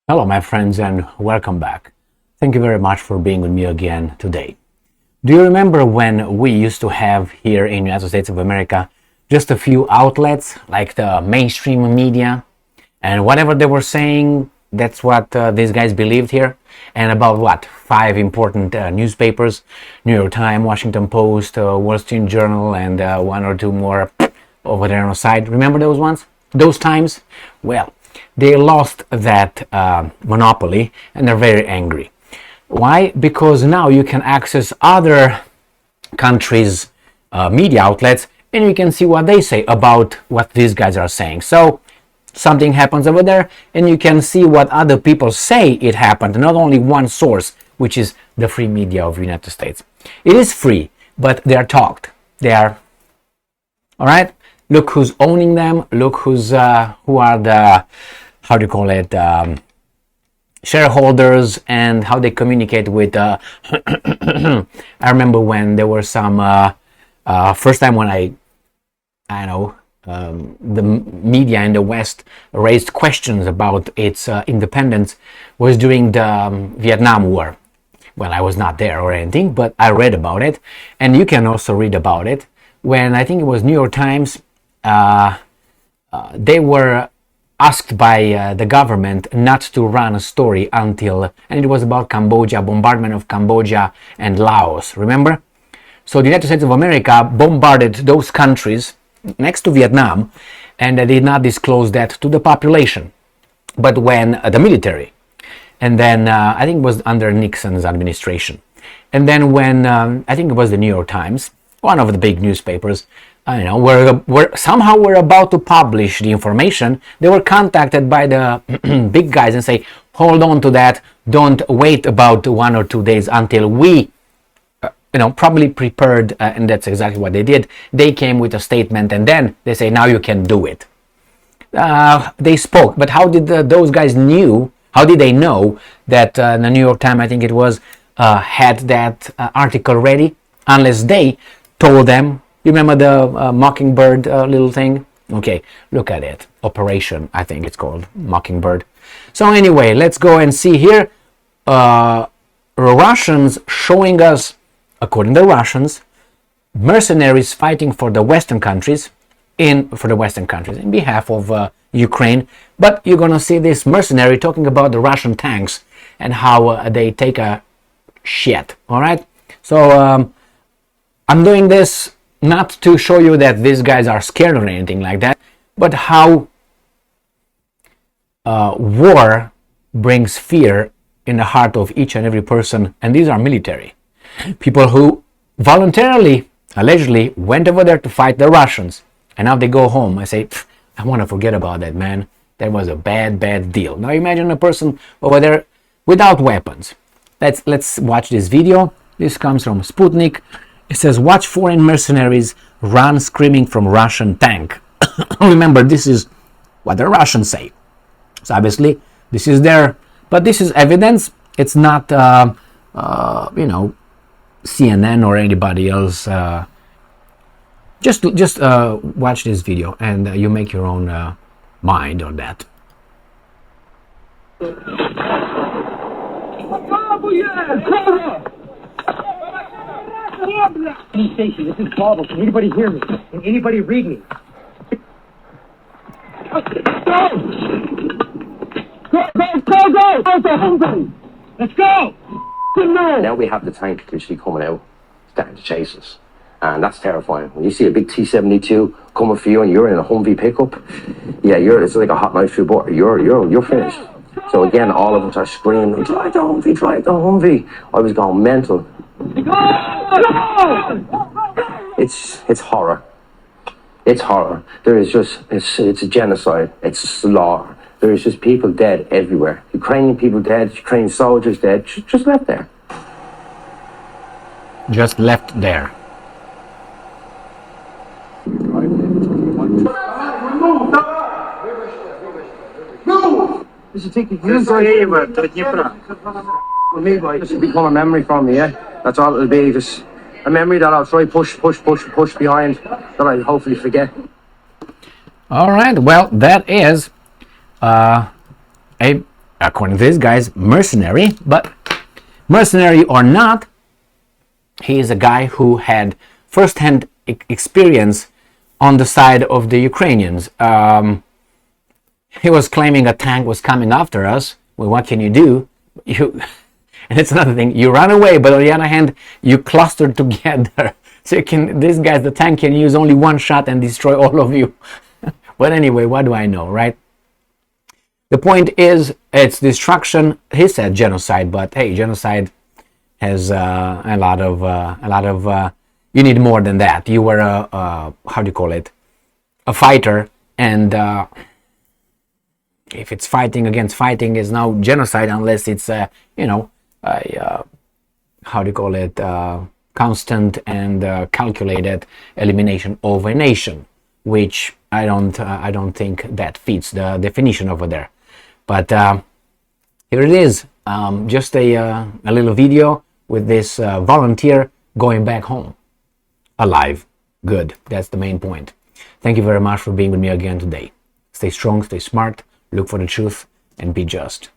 Hello, my friends, and welcome back. Thank you very much for being with me again today. Do you remember when we used to have here in the United States of America just a few outlets like the mainstream media, and whatever they were saying, that's what these guys believed here? And about what? 5 important newspapers: New York Times, Washington Post, Wall Street Journal, and 1 or 2 more over there on the side. Remember those ones? Those times? Well, they lost that monopoly and they're very angry. Why? Because now you can access other countries' media outlets and you can see what they say about what these guys are saying. So something happens over there and you can see what other people say it happened, not only one source, which is the free media of the United States. It is free, but they are talked. They are, all right? Look who's owning them. Look who are the, how do you call it, shareholders, and how they communicate with I remember when there were some first time when I know the media in the West raised questions about its independence was during the Vietnam War. Well, I was not there or anything, but I read about it, and you can also read about it when I think it was New York Times. They were asked by the government not to run a story until, and it was about Cambodia, bombardment of Cambodia and Laos, remember? So the United States of America bombarded those countries next to Vietnam, and they did not disclose that to the population, but when the military, and then I think it was under Nixon's administration, and then when I think it was the New York Times, one of the big newspapers, I know, we're about to publish the information, they were contacted by the big guys and say, hold on to that, don't wait about 1 or 2 days until we, probably prepared, and that's exactly what they did. They came with a statement and then they say, now you can do it. They spoke, but how did those guys how did they know that the New York Times, I think it was, had that article ready, unless they told them? You remember the Mockingbird little thing? Okay, look at it. Operation, I think it's called, Mockingbird. So anyway, let's go and see here. Russians showing us, according to the Russians, mercenaries fighting for the Western countries, in behalf of Ukraine. But you're gonna see this mercenary talking about the Russian tanks and how they take a shit. All right. So I'm doing this not to show you that these guys are scared or anything like that, but how war brings fear in the heart of each and every person, and these are military people who voluntarily, allegedly, went over there to fight the Russians, and now they go home. I say, I want to forget about that, man. That was a bad deal. Now imagine a person over there without weapons. Let's watch this video. This comes from Sputnik. It says, watch foreign mercenaries run screaming from Russian tank. Remember, this is what the Russians say. So obviously, this is their, but this is evidence. It's not, CNN or anybody else. Just watch this video and you make your own mind on that. Police station, this is horrible. Can anybody hear me? Can anybody read me? Go! Go! Let's go! Now we have the tank literally coming out, starting to chase us. And that's terrifying. When you see a big T-72 coming for you and you're in a Humvee pickup, yeah, it's like a hot knife through butter. You're finished. So again, all of us are screaming, drive the Humvee. I was going mental. It's horror. It's horror. There is just, it's a genocide. It's a slaughter. There is just people dead everywhere. Ukrainian people dead, Ukrainian soldiers dead, just left there. Just left there. This should take you to Dnipro. This should become a memory from me, yeah? That's all it'll be, just a memory that I'll try push behind, that I'll hopefully forget. All right, well, that is a according to this guy's mercenary, but mercenary or not, he is a guy who had first-hand experience on the side of the Ukrainians. He was claiming a tank was coming after us. Well, what can you do? And it's another thing. You run away, but on the other hand, you cluster together. So the tank can use only one shot and destroy all of you. But anyway, what do I know, right? The point is, it's destruction. He said genocide, but hey, genocide has a lot of. You need more than that. You were a fighter, and if it's fighting against fighting, is now genocide unless it's constant and calculated elimination of a nation, which I don't think that fits the definition over there. But here it is, just a little video with this volunteer going back home, alive, good. That's the main point. Thank you very much for being with me again today. Stay strong, stay smart, look for the truth, and be just.